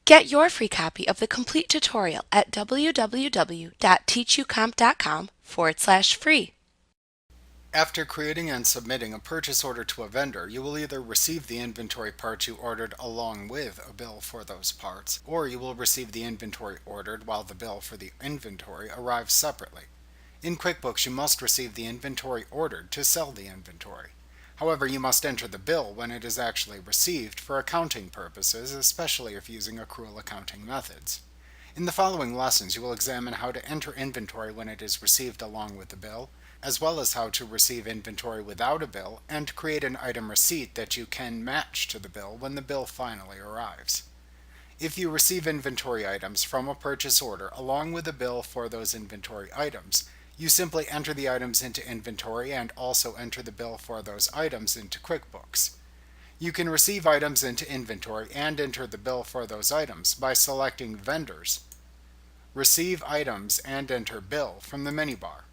Get your free copy of the complete tutorial at www.teachucomp.com/free. After creating and submitting a purchase order to a vendor, you will either receive the inventory parts you ordered along with a bill for those parts, or you will receive the inventory ordered while the bill for the inventory arrives separately. In QuickBooks, you must receive the inventory ordered to sell the inventory. However, you must enter the bill when it is actually received for accounting purposes, especially if using accrual accounting methods. In the following lessons, you will examine how to enter inventory when it is received along with the bill, as well as how to receive inventory without a bill and create an item receipt that you can match to the bill when the bill finally arrives. If you receive inventory items from a purchase order along with a bill for those inventory items, you simply enter the items into inventory and also enter the bill for those items into QuickBooks. You can receive items into inventory and enter the bill for those items by selecting Vendors, Receive Items and Enter Bill from the menu bar.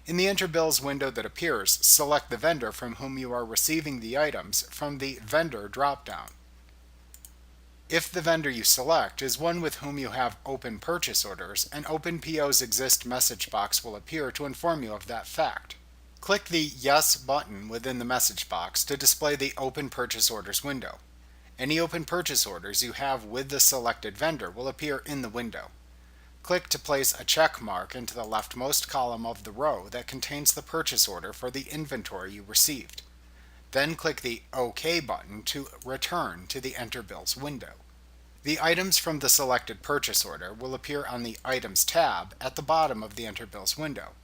In the Enter Bills window that appears, select the vendor from whom you are receiving the items from the Vendor drop-down. If the vendor you select is one with whom you have open purchase orders, an Open POs Exist message box will appear to inform you of that fact. Click the Yes button within the message box to display the Open Purchase Orders window. Any open purchase orders you have with the selected vendor will appear in the window. Click to place a check mark into the leftmost column of the row that contains the purchase order for the inventory you received. Then click the OK button to return to the Enter Bills window. The items from the selected purchase order will appear on the Items tab at the bottom of the Enter Bills window.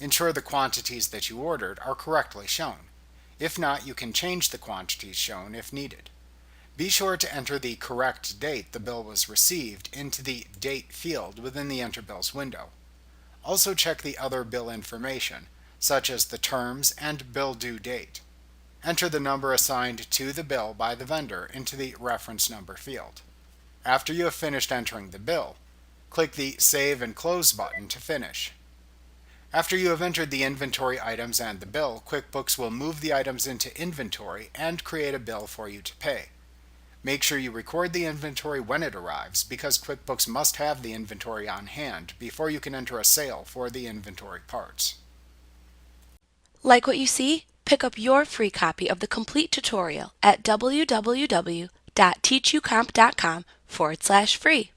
Ensure the quantities that you ordered are correctly shown. If not, you can change the quantities shown if needed. Be sure to enter the correct date the bill was received into the Date field within the Enter Bills window. Also check the other bill information, such as the terms and bill due date. Enter the number assigned to the bill by the vendor into the Reference Number field. After you have finished entering the bill, click the Save and Close button to finish. After you have entered the inventory items and the bill, QuickBooks will move the items into inventory and create a bill for you to pay. Make sure you record the inventory when it arrives, because QuickBooks must have the inventory on hand before you can enter a sale for the inventory parts. Like what you see? Pick up your free copy of the complete tutorial at www.teachucomp.com/free.